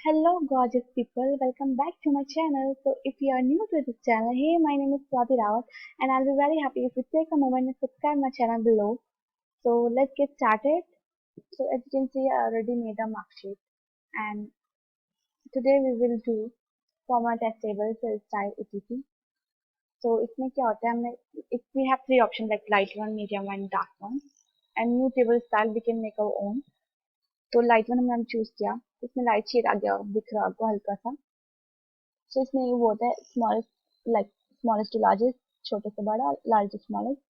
Hello gorgeous people, welcome back to my channel. So if you are new to this channel, hey, my name is Swati Rawat and I'll be very happy if you take a moment and subscribe my channel below. So let's get started. So as you can see, I already made a mark sheet and today we will do format as table, cell style, etc. So इसमें क्या होता है हमने if we have three options like light one, medium one, dark one and new table style we can make our own. तो light one हमने choose किया, इसमें light shade आ गया दिख रहा आपको हल्का सा. सो इसमें वो होता है smallest like smallest to largest, छोटे से बड़ा, लार्जेस्ट स्मॉलेस्ट,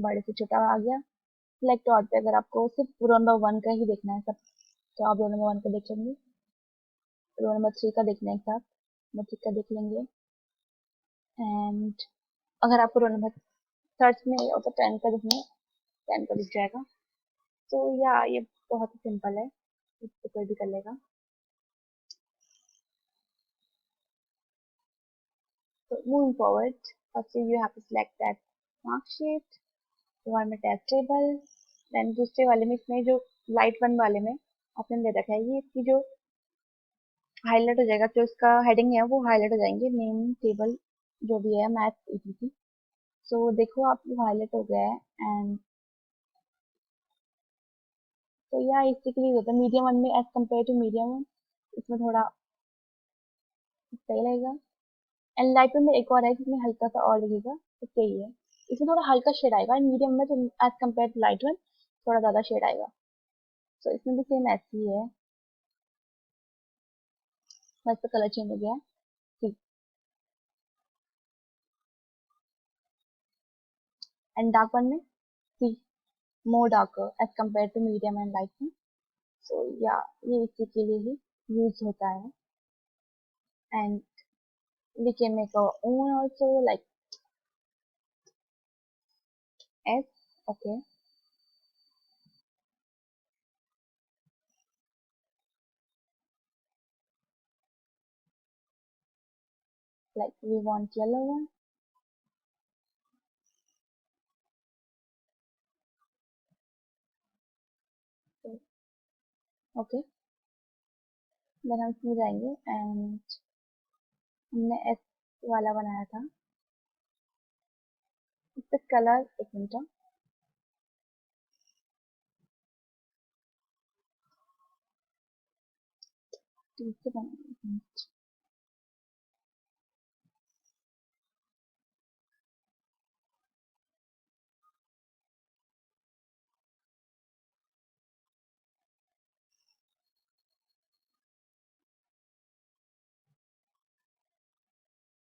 बड़े से छोटा आ गया. सिलेक्ट ऑल पे अगर आपको सिर्फ रोल नंबर वन का ही देखना है सब तो आप रोल नंबर वन का देख लेंगे, रोल नंबर थ्री का देखना है एक साथ नंबर थ्री का देख लेंगे. एंड अगर आपको रोल नंबर सर्च में होता है 10 का देखना है 10 का दिख जाएगा. तो या ये बहुत ही सिंपल है, इसको कोई भी कर लेगा. So moving forward, firstly you have to select that mark sheet, one में test table, then दूसरे वाले में इसमें जो लाइट वन वाले में आपने दे रखा है ये इसकी जो हाईलाइट हो जाएगा, जो इसका हेडिंग है वो हाईलाइट हो जाएंगे, नेम टेबल जो भी है मैथ etc. सो देखो आप वो हाईलाइट हो गया है. एंड तो यह इसके लिए होता है मीडियम वन में as compare to medium one, इसमें थोड़ा सही लगेगा. एंड लाइट वन में एक और है जिसमें हल्का सा और लगेगा, तो यही है इसमें थोड़ा हल्का शेड आएगा. एंड मीडियम में तो as compare to light one थोड़ा ज़्यादा शेड आएगा. सो इसमें भी सेम ऐसे ही है, बस तो कलर चेंज हो गया है. ठीक. एंड डार्क वन में see more darker as compare to medium and light one. So yeah ये इसी के लिए ही यूज होता है. And we can make our own also like S. Okay, like we want yellow one. So, okay, then हम इसमें जाएंगे एंड हमने S वाला बनाया था, इसका कलर एक मिनट ठीक से बनाएंगे.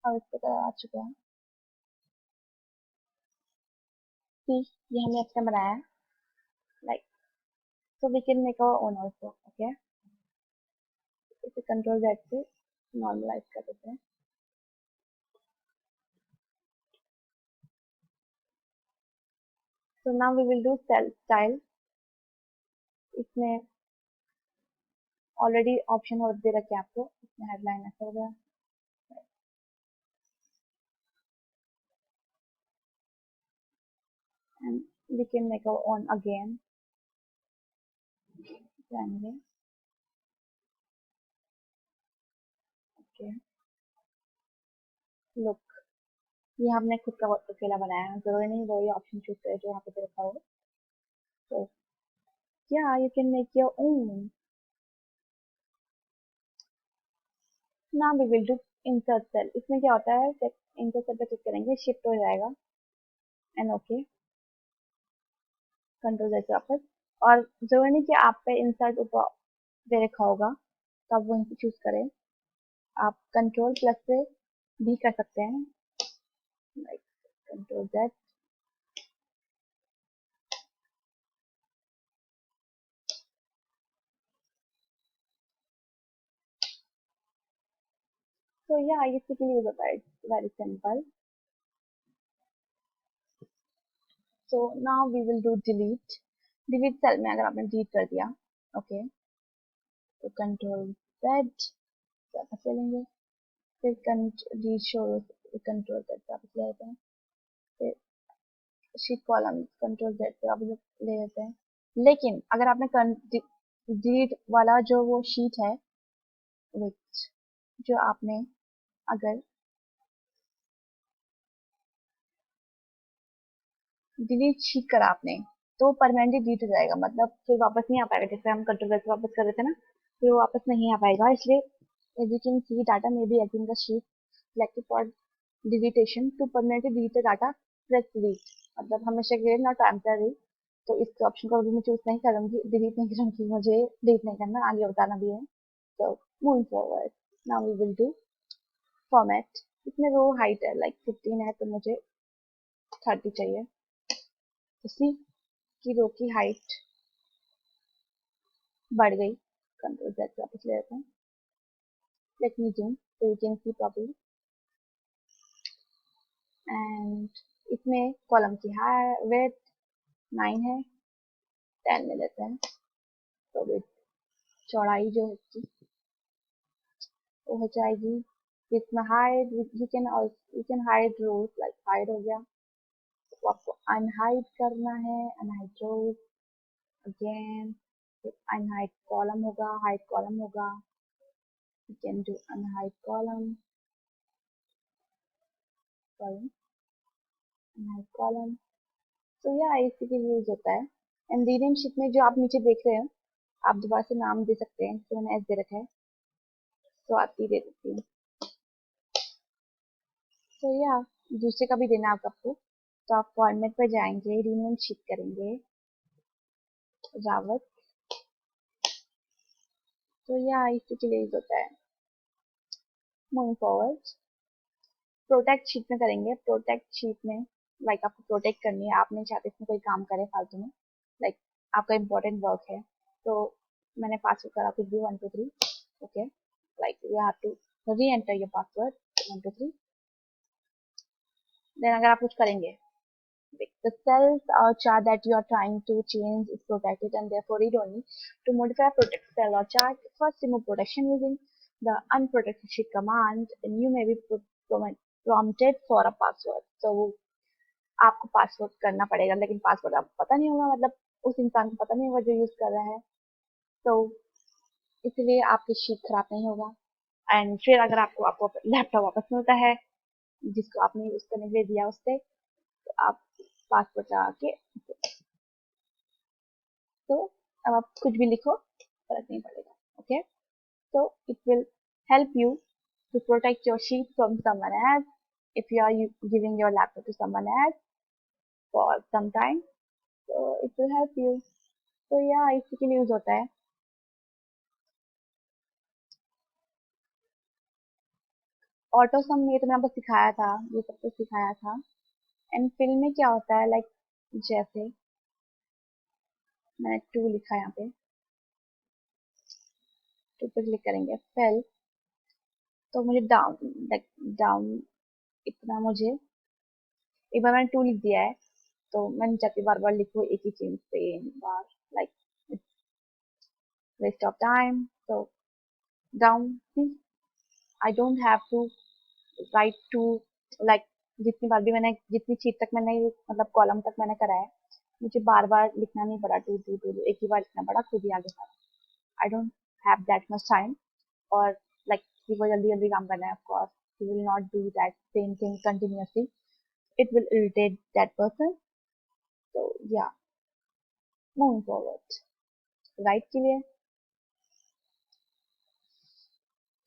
अब इसका कलर आ चुका है. ठीक, ये हमने अपना बनाया है like so we can make our own also. Okay, इसे कंट्रोल Z से नॉर्मलाइज कर देते हैं. So now we will do cell style. इसमें ऑलरेडी ऑप्शन और दे रखे आपको, इसमें हेडलाइन ऐसा हो गया. And we can make our own again. जाएंगे. Okay, look, ये हमने खुद का अकेला बनाया है, जरूरी नहीं वही ऑप्शन चूज करें जो वहाँ पे दे रखा होगा. So yeah, you can make your own. Now we will do insert cell. इसमें क्या होता है, insert cell पे क्लिक करेंगे शिफ्ट हो जाएगा एंड ओके कंट्रोल जैसे वापस. और जरूरी नहीं कि आप पे इंसर्ट ऊपर दे रखा होगा तो आप वहीं से चूज करें, आप कंट्रोल प्लस से भी कर सकते हैं लाइक कंट्रोल जेड. तो या इसी के लिए यूज होता है, it's very simple. So now we will do delete. Delete cell में अगर आपने डिलीट कर दिया ओके तो कंट्रोल जेड वापस ले लेंगे, फिर डिलीट शो कंट्रोल जेड वापस ले लेते हैं, फिर शीट कॉलम कंट्रोल जेड पे वापस ले लेते हैं. लेकिन अगर आपने डिलीट वाला जो वो शीट है विच जो आपने अगर डिलीट शीट करा आपने तो परमानेंटली डिलीट हो जाएगा, मतलब फिर वापस नहीं आ पाएगा। जैसे हम कंट्रोल से वापस कर रहे थे ना, फिर वो वापस नहीं आ पाएगा। इसलिए as you can see data may be existing the sheet selected for deletion to permanently delete the data, press delete. मतलब हमेशा के लिए नॉट टेम्पररी। तो इस ऑप्शन को अभी मैं चूज नहीं करूंगी, डिलीट नहीं करूंगी, मुझे डिलीट नहीं करना, आगे बताना भी है। तो moving forward, now we will do format. इसमें रो हाइट है लाइक 15 है, तो मुझे 30 चाहिए। इसी की रो की हाइट बढ़ गई। कंट्रोल Z वापस ले लेते हैं। Let me zoom so you can see properly। And इसमें कॉलम की विड्थ 9 है, 10 ले लेते हैं। तो विड्थ चौड़ाई जो है इसकी वो हो जाएगी। इसमें hide you can hide rows, like hide हो गया। तो आपको अनहाइड करना है, unhide rows again. Unhide column होगा, हाइड कॉलम होगा। You can do unhide column, unhide column. तो यह इसी के लिए यूज होता है। एंड रीनेम शीट में जो आप नीचे देख रहे हैं, आप दोबारा से नाम दे सकते हैं। तो मैंने एस दे रखा है, तो आती दे देती हूँ। तो या दूसरे का भी देना है आपको। तो आप फॉर्मेट पर जाएंगे, रीनेम शीट करेंगे रावत। तो या इसी के लिए यूज होता है। मूविंग फॉरवर्ड, प्रोटेक्ट शीट में करेंगे। प्रोटेक्ट शीट में लाइक आपको प्रोटेक्ट करनी है, आप नहीं चाहते इसमें कोई काम करे फालतू में, लाइक आपका इंपॉर्टेंट वर्क है। तो मैंने पासवर्ड करा कुछ भी 1 2 3, okay. Like you have to reenter your password 1 2 3। Then अगर आप कुछ करेंगे, the cells or chart that you are trying to change is protected and therefore read only. To modify a protected cell or chart, first remove protection using the unprotected sheet command and you may be prompted for a password. So आपको password करना पड़ेगा, लेकिन password आपको पता नहीं होगा, मतलब उस इंसान को पता नहीं होगा जो यूज कर रहा है। तो इसलिए आपकी शीट खराब नहीं होगा। एंड फिर अगर आपको आपको लैपटॉप वापस मिलता है जिसको आपने यूज करने के लिए दिया उससे, तो आप पासवर्ड लगा के, तो अब आप कुछ भी लिखो फर्क नहीं पड़ेगा, okay. so it will help you to protect your sheet from someone else if you are giving your laptop to someone else for some time, so it will help you। तो यह इसी के लिए यूज होता है। Auto सम ये तो मैंने आपको सिखाया था, ये सब तो सिखाया था। एंड फिल में क्या होता है, लाइक जैसे मैंने 2 लिखा यहाँ पे, 2 पे क्लिक करेंगे फिल। तो मुझे डाउन, लाइक डाउन इतना, मुझे एक बार मैंने 2 लिख दिया है, तो मैं नहीं चाहती बार बार लिखूँ एक ही चीज same bar, like waste of time। so down, see, I don't have to write to, like जितनी बार भी मैंने, जितनी चीज तक मैंने मतलब कॉलम तक मैंने करा है, मुझे बार बार लिखना नहीं पड़ा, टू टू टू एक ही बार लिखना पड़ा, खुद ही आगे सारा। I don't have that much time, और लाइक किसी को जल्दी जल्दी काम करना है, of course he will not do that same thing continuously, it will irritate that person. तो या मूविंग फॉरवर्ड, राइट के लिए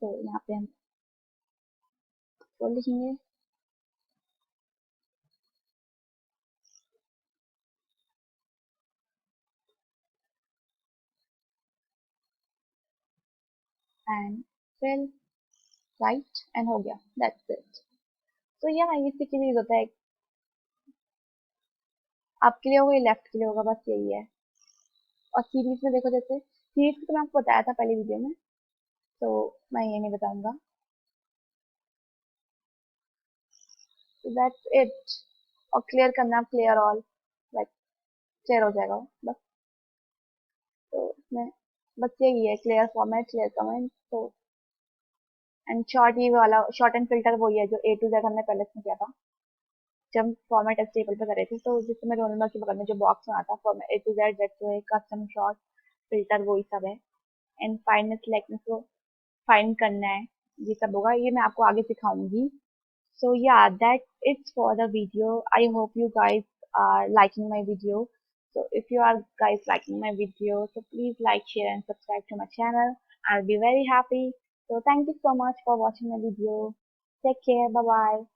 तो यहाँ पे हम फोर लिखेंगे। एंड फिल राइट एंड हो गया, दैट्स इट। तो यहाँ इसी के लिए होता है, आपके लिए होगा, लेफ्ट के लिए होगा, बस यही है। और सीरीज में देखो, जैसे सीरीज तो मैं आपको बताया था पहले वीडियो में, तो मैं ये नहीं बताऊंगा। तो दैट्स इट। और क्लियर करना, क्लियर ऑल, लाइक क्लियर हो जाएगा वो, बस। तो इसमें बस यही है, क्लियर फॉर्मेट, क्लियर कमेंट। तो एंड शॉर्ट, ये वाला शॉर्ट एंड फिल्टर वही है जो A to Z हमने पहले इसमें किया था जब फॉर्मेट टेबल पे करे थे। तो जिसमें रोल नंबर के बगल में जो बॉक्स में आता format A to Z, custom short filter, वही सब है। एंड फाइनल सिलेक्ट फाइंड करना है, ये सब होगा, ये मैं आपको आगे सिखाऊंगी. So yeah, that's it for the video. I hope you guys are liking my video. So if you are guys liking my video, so please like, share and subscribe to my channel. I'll be very happy. So thank you so much for watching my video. Take care. Bye bye.